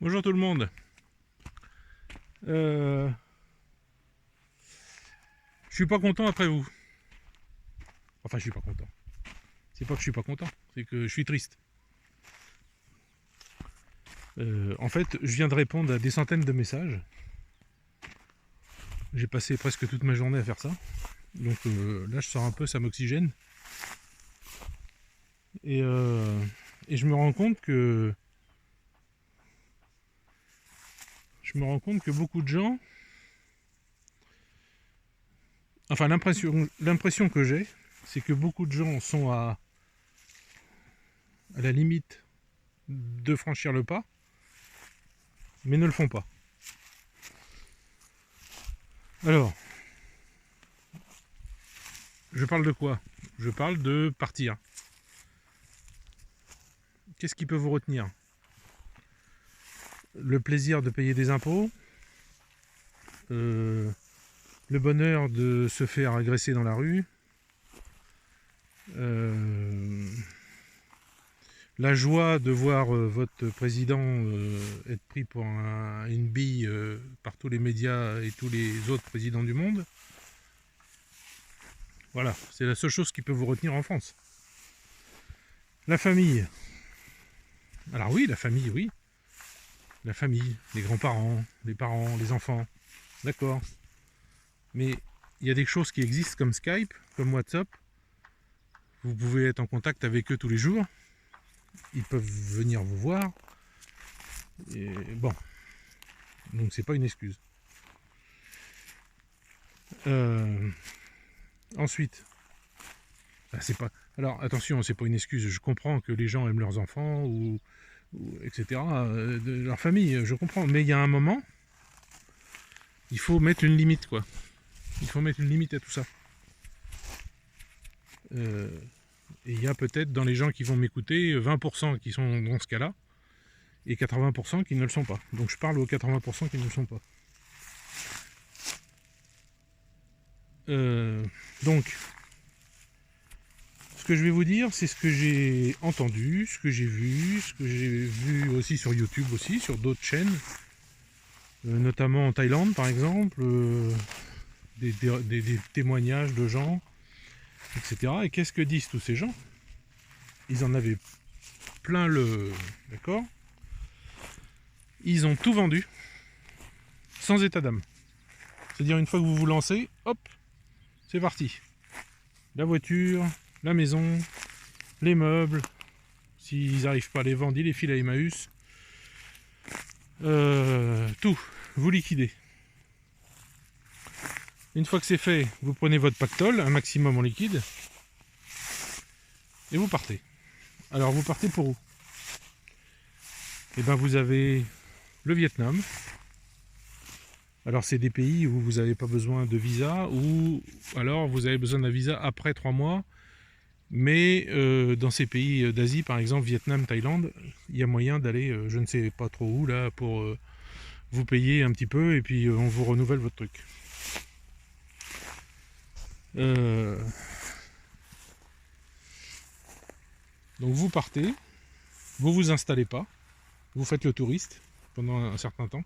Bonjour tout le monde. Je suis pas content après vous. Enfin, je suis pas content. C'est pas que je suis pas content, c'est que je suis triste. En fait, je viens de répondre à des centaines de messages. J'ai passé presque toute ma journée à faire ça. Donc là, je sors un peu, ça m'oxygène. Et je me rends compte que beaucoup de gens, enfin l'impression que j'ai, c'est que beaucoup de gens sont à la limite de franchir le pas, mais ne le font pas. Alors, je parle de quoi? Je parle de partir. Qu'est-ce qui peut vous retenir? Le plaisir de payer des impôts, le bonheur de se faire agresser dans la rue, la joie de voir votre président être pris pour une bille par tous les médias et tous les autres présidents du monde. Voilà, c'est la seule chose qui peut vous retenir en France. La famille. Alors oui, la famille, oui. La famille, les grands-parents, les parents, les enfants. D'accord. Mais il y a des choses qui existent comme Skype, comme WhatsApp. Vous pouvez être en contact avec eux tous les jours. Ils peuvent venir vous voir. Et bon. Donc c'est pas une excuse. Ensuite. C'est pas. Alors attention, c'est pas une excuse. Je comprends que les gens aiment leurs enfants ou etc. De leur famille, je comprends. Mais il y a un moment, il faut mettre une limite, quoi. Il faut mettre une limite à tout ça. Et il y a peut-être dans les gens qui vont m'écouter 20% qui sont dans ce cas-là et 80% qui ne le sont pas. Donc je parle aux 80% qui ne le sont pas. Donc, ce que je vais vous dire, c'est ce que j'ai entendu, ce que j'ai vu, ce que j'ai vu aussi sur YouTube aussi, sur d'autres chaînes, notamment en Thaïlande par exemple, des témoignages de gens, etc. Et qu'est-ce que disent tous ces gens? Ils en avaient plein le... D'accord? Ils ont tout vendu, sans état d'âme. C'est-à-dire une fois que vous vous lancez, hop, c'est parti. La voiture, la maison, les meubles, s'ils n'arrivent pas à les vendre, ils les filent à Emmaüs. Tout, vous liquidez. Une fois que c'est fait, vous prenez votre pactole, un maximum en liquide, et vous partez. Alors vous partez pour où? Eh bien vous avez le Vietnam. Alors c'est des pays où vous n'avez pas besoin de visa, ou alors vous avez besoin d'un visa après 3 mois. Mais dans ces pays d'Asie, par exemple Vietnam, Thaïlande, il y a moyen d'aller je ne sais pas trop où là pour vous payer un petit peu et puis on vous renouvelle votre truc. Donc vous partez, vous vous installez pas, vous faites le touriste pendant un certain temps.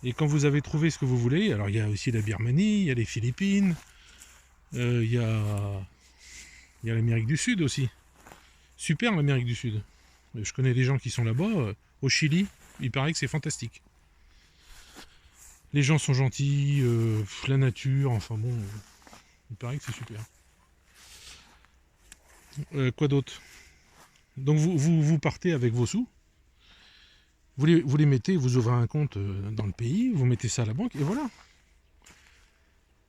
Et quand vous avez trouvé ce que vous voulez, alors il y a aussi la Birmanie, il y a les Philippines, il y a l'Amérique du Sud aussi. Super l'Amérique du Sud. Je connais des gens qui sont là-bas. Au Chili, il paraît que c'est fantastique. Les gens sont gentils, la nature, enfin bon, il paraît que c'est super. Quoi d'autre? Donc vous partez avec vos sous, vous les mettez, vous ouvrez un compte dans le pays, vous mettez ça à la banque, et voilà.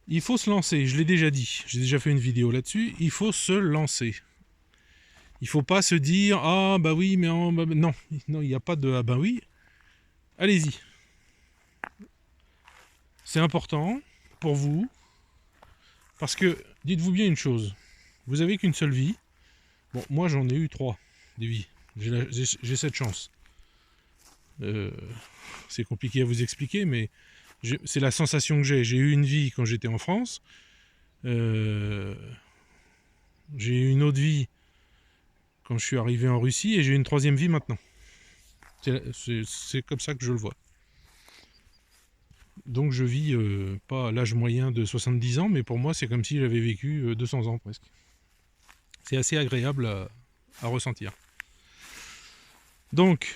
Il faut se lancer, je l'ai déjà dit, j'ai déjà fait une vidéo là-dessus, il faut se lancer. Il ne faut pas se dire « Ah bah oui, mais oh, bah, non, il n'y a pas de « Ah bah oui ». Allez-y. C'est important pour vous, parce que, dites-vous bien une chose, vous avez qu'une seule vie. Bon, moi j'en ai eu 3 des vies, j'ai cette chance. C'est compliqué à vous expliquer, mais c'est la sensation que j'ai. J'ai eu une vie quand j'étais en France, j'ai eu une autre vie quand je suis arrivé en Russie, et j'ai eu une 3e vie maintenant. C'est comme ça que je le vois. Donc je vis pas à l'âge moyen de 70 ans, mais pour moi c'est comme si j'avais vécu 200 ans presque. C'est assez agréable à ressentir. Donc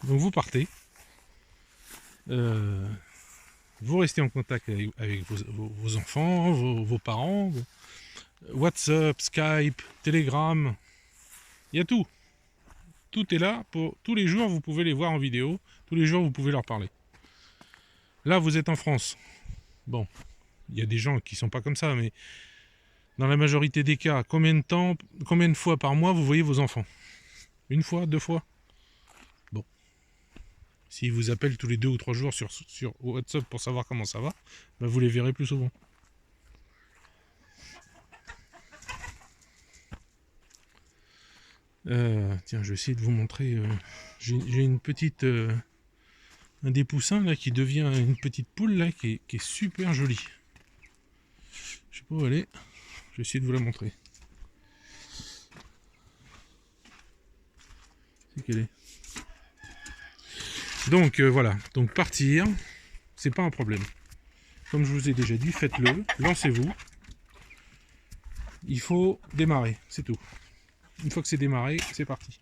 vous partez, vous restez en contact avec vos enfants, vos parents, WhatsApp, Skype, Telegram, il y a tout. Tout est là, tous les jours vous pouvez les voir en vidéo, tous les jours vous pouvez leur parler. Là vous êtes en France. Bon, il y a des gens qui sont pas comme ça, mais dans la majorité des cas, combien de fois par mois vous voyez vos enfants? Une fois, 2 fois? Bon. S'ils vous appellent tous les 2 ou 3 jours sur WhatsApp pour savoir comment ça va, bah vous les verrez plus souvent. Tiens, je vais essayer de vous montrer. J'ai une petite... un des poussins là qui devient une petite poule là qui est super jolie. Je sais pas où elle est. Je vais essayer de vous la montrer. C'est qu'elle est. Donc voilà. Donc partir, c'est pas un problème. Comme je vous ai déjà dit, faites-le, lancez-vous. Il faut démarrer, c'est tout. Une fois que c'est démarré, c'est parti.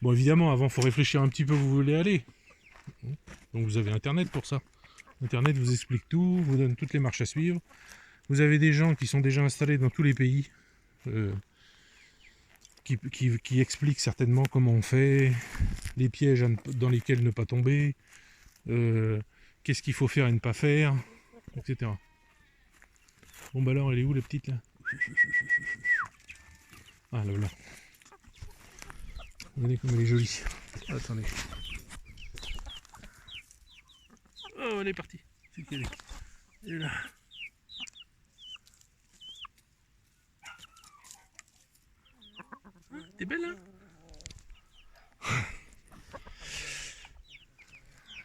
Bon, évidemment, avant, il faut réfléchir un petit peu où vous voulez aller. Donc vous avez Internet pour ça. Internet vous explique tout, vous donne toutes les marches à suivre. Vous avez des gens qui sont déjà installés dans tous les pays, qui expliquent certainement comment on fait, les pièges dans lesquels ne pas tomber, qu'est-ce qu'il faut faire et ne pas faire, etc. Bon bah alors, elle est où la petite là? Ah là là. Regardez comme elle est jolie. Attendez. Oh, elle est partie. C'est qu'elle est. Elle est là. T'es belle hein?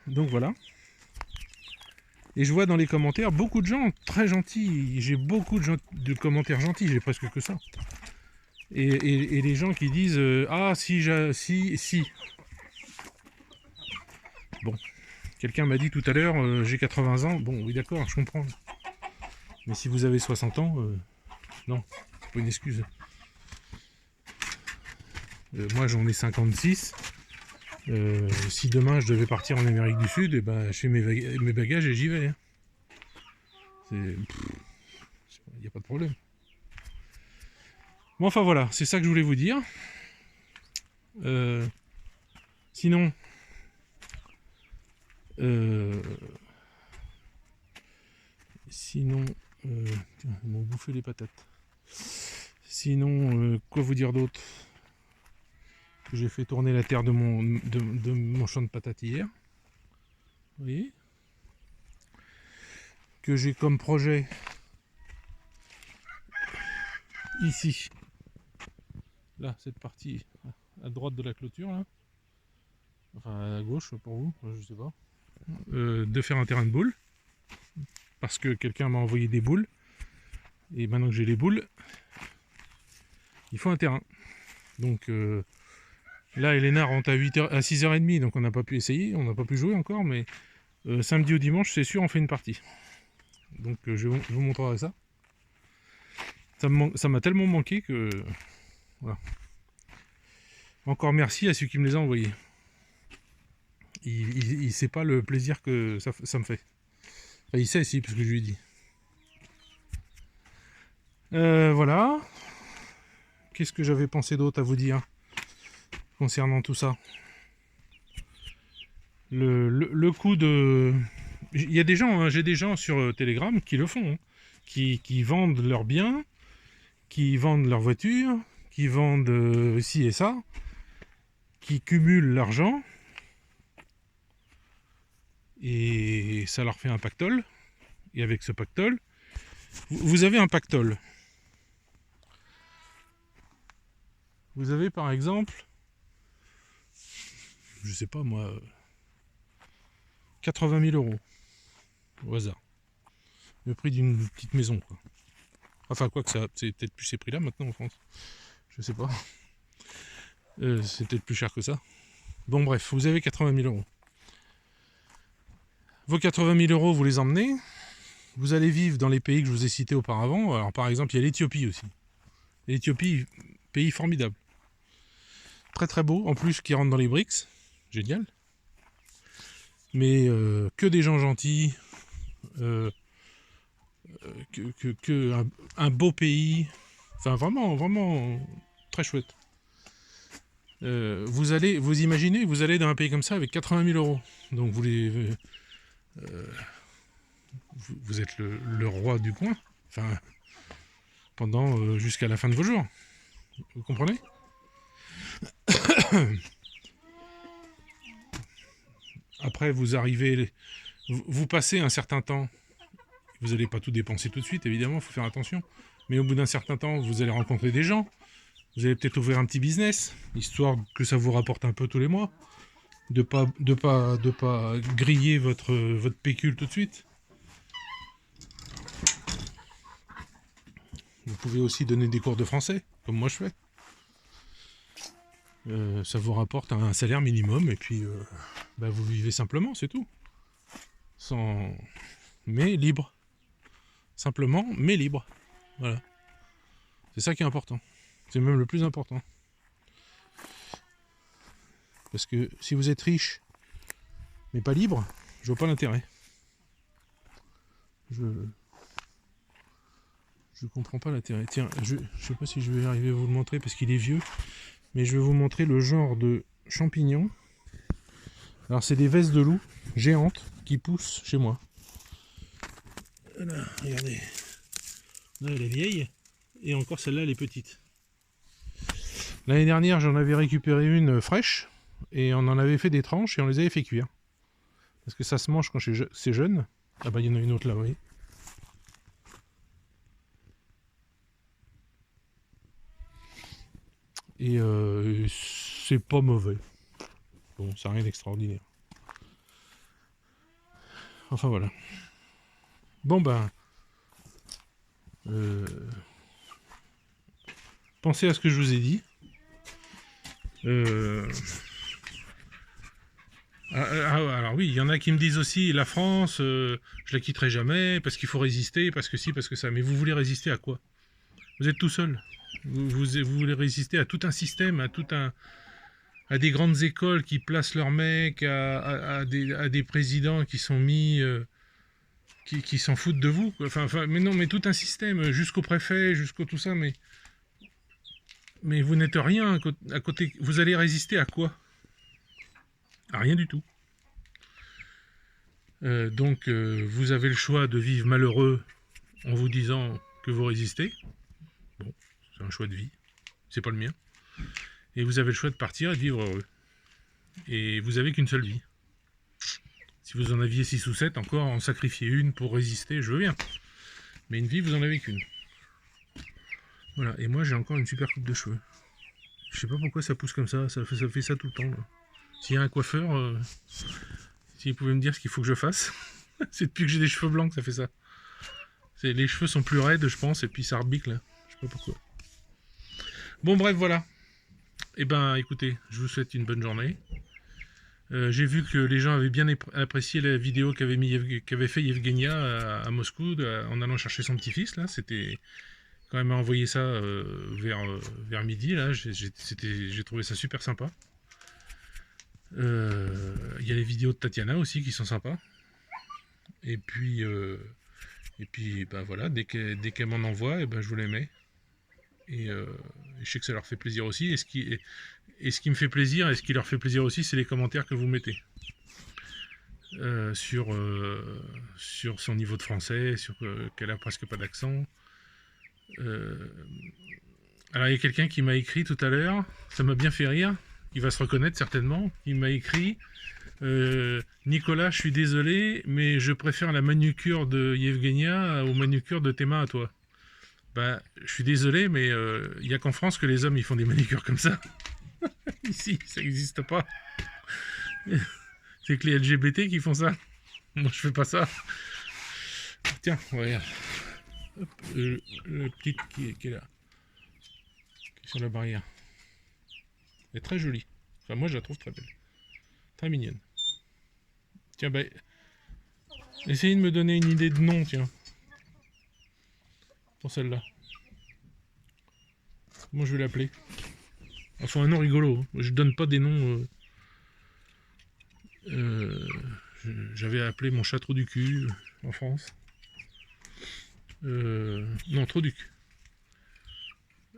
Donc voilà. Et je vois dans les commentaires beaucoup de gens très gentils. J'ai beaucoup de commentaires gentils, j'ai presque que ça. Et les gens qui disent ah si. Bon, quelqu'un m'a dit tout à l'heure j'ai 80 ans. Bon oui d'accord, je comprends. Mais si vous avez 60 ans, non, c'est pas une excuse. Moi j'en ai 56. Si demain je devais partir en Amérique du Sud, et ben, je fais mes bagages et j'y vais. Hein. Il n'y a pas de problème. Bon, enfin voilà, c'est ça que je voulais vous dire. Sinon, tiens, ils m'ont bouffé les patates. Sinon, quoi vous dire d'autre? Que j'ai fait tourner la terre de mon champ de patates hier. Vous voyez? Que j'ai comme projet ici, là, cette partie à droite de la clôture, là. Enfin à gauche pour vous, je sais pas, de faire un terrain de boules, parce que quelqu'un m'a envoyé des boules, et maintenant que j'ai les boules, il faut un terrain. Donc là, Elena rentre à 6h30, donc on n'a pas pu essayer, on n'a pas pu jouer encore, mais samedi ou dimanche, c'est sûr, on fait une partie. Donc je vous montrerai ça. Ça m'a tellement manqué que... Voilà. Encore merci à celui qui me les a envoyés. Il sait pas le plaisir que ça me fait. Enfin, il sait si, parce que je lui ai dit. Voilà. Qu'est-ce que j'avais pensé d'autre à vous dire concernant tout ça? Le coup de... Il y a des gens, hein, j'ai des gens sur Telegram qui le font, hein, qui vendent leurs biens, qui vendent leurs voitures, qui vendent ci et ça, qui cumulent l'argent, et ça leur fait un pactole. Et avec ce pactole, vous avez un pactole. Vous avez par exemple, je sais pas moi, 80 000 euros au hasard. Le prix d'une petite maison, quoi. Enfin, quoi que ça, c'est peut-être plus ces prix-là maintenant en France. Je sais pas. C'est peut-être plus cher que ça. Bon bref, vous avez 80 000 euros. Vos 80 000 euros, vous les emmenez. Vous allez vivre dans les pays que je vous ai cités auparavant. Alors par exemple, il y a l'Éthiopie aussi. L'Éthiopie, pays formidable. Très très beau, en plus qui rentre dans les BRICS. Génial. Mais que des gens gentils. Un beau pays. Enfin vraiment, vraiment très chouette. Vous imaginez, vous allez dans un pays comme ça avec 80 000 euros. Donc vous êtes le roi du coin. Enfin, pendant jusqu'à la fin de vos jours. Vous comprenez? Après, vous arrivez, vous passez un certain temps. Vous n'allez pas tout dépenser tout de suite, évidemment, il faut faire attention. Mais au bout d'un certain temps, vous allez rencontrer des gens. Vous allez peut-être ouvrir un petit business, histoire que ça vous rapporte un peu tous les mois. De pas griller votre pécule tout de suite. Vous pouvez aussi donner des cours de français, comme moi je fais. Ça vous rapporte un salaire minimum et puis vous vivez simplement, c'est tout. Mais libre. Simplement, mais libre. Voilà. C'est ça qui est important. C'est même le plus important. Parce que si vous êtes riche, mais pas libre, je vois pas l'intérêt. Je comprends pas l'intérêt. Tiens, je sais pas si je vais arriver à vous le montrer parce qu'il est vieux, mais je vais vous montrer le genre de champignons. Alors c'est des vesses de loup géantes qui poussent chez moi. Voilà, regardez. Là elle est vieille, et encore celle-là elle est petite. L'année dernière j'en avais récupéré une fraîche, et on en avait fait des tranches et on les avait fait cuire. Parce que ça se mange quand c'est jeune. Ah bah il y en a une autre là, oui. Et c'est pas mauvais. Bon, c'est rien d'extraordinaire. Enfin voilà. Bon ben... pensez à ce que je vous ai dit. Alors oui, il y en a qui me disent aussi, la France, je la quitterai jamais, parce qu'il faut résister, parce que si, parce que ça. Mais vous voulez résister à quoi? Vous êtes tout seul. Vous voulez résister à tout un système, à des grandes écoles qui placent leurs mecs, à des présidents qui sont mis... qui s'en foutent de vous. Enfin, mais non, mais tout un système, jusqu'au préfet, jusqu'au tout ça, mais vous n'êtes rien à côté. Vous allez résister à quoi? À rien du tout. Donc, vous avez le choix de vivre malheureux en vous disant que vous résistez. Bon, c'est un choix de vie. C'est pas le mien. Et vous avez le choix de partir et de vivre heureux. Et vous avez qu'une seule vie. Si vous en aviez 6 ou 7, encore en sacrifier une pour résister, je veux bien. Mais une vie, vous en avez qu'une. Voilà, et moi j'ai encore une super coupe de cheveux. Je sais pas pourquoi ça pousse comme ça fait ça tout le temps. S'il y a un coiffeur, s'il pouvait me dire ce qu'il faut que je fasse. C'est depuis que j'ai des cheveux blancs que ça fait ça. Les cheveux sont plus raides, je pense, et puis ça rebique là. Je sais pas pourquoi. Bon bref, voilà. Et ben écoutez, je vous souhaite une bonne journée. J'ai vu que les gens avaient bien apprécié la vidéo qu'avait fait Yevgenia à Moscou en allant chercher son petit-fils là. C'était quand même envoyé ça vers midi là. J'ai trouvé ça super sympa. Il y a les vidéos de Tatiana aussi qui sont sympas. Et puis ben voilà, dès qu'elle m'en envoie, et ben je vous les mets. Et je sais que ça leur fait plaisir aussi. Et ce qui me fait plaisir, et ce qui leur fait plaisir aussi, c'est les commentaires que vous mettez. Sur son niveau de français, sur qu'elle a presque pas d'accent. Alors il y a quelqu'un qui m'a écrit tout à l'heure, ça m'a bien fait rire, il va se reconnaître certainement, il m'a écrit Nicolas, je suis désolé, mais je préfère la manucure de Yevgenia aux manucures de tes mains à toi. Bah, je suis désolé, mais il n'y a qu'en France que les hommes ils font des manucures comme ça. Ici, ça n'existe pas. C'est que les LGBT qui font ça. Moi, je fais pas ça. Tiens, regarde. Hop, le petit qui est là. Qui est sur la barrière. Elle est très jolie. Enfin, moi, je la trouve très belle. Très mignonne. Tiens, bah, essayez de me donner une idée de nom, tiens. Pour celle-là. Comment je vais l'appeler? Enfin, un nom rigolo. Hein. Je donne pas des noms... J'avais appelé mon chat Trou du cul en France. Non, Trou du cul.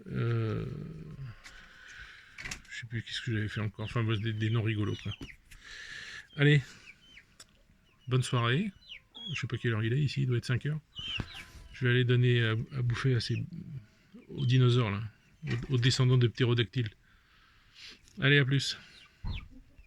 Je sais plus qu'est-ce que j'avais fait encore. Enfin, des noms rigolos, quoi. Allez, bonne soirée. Je sais pas quelle heure il est ici, il doit être 5 heures. Je vais aller donner à bouffer aux dinosaures, là, aux descendants de ptérodactyles. Allez, à plus.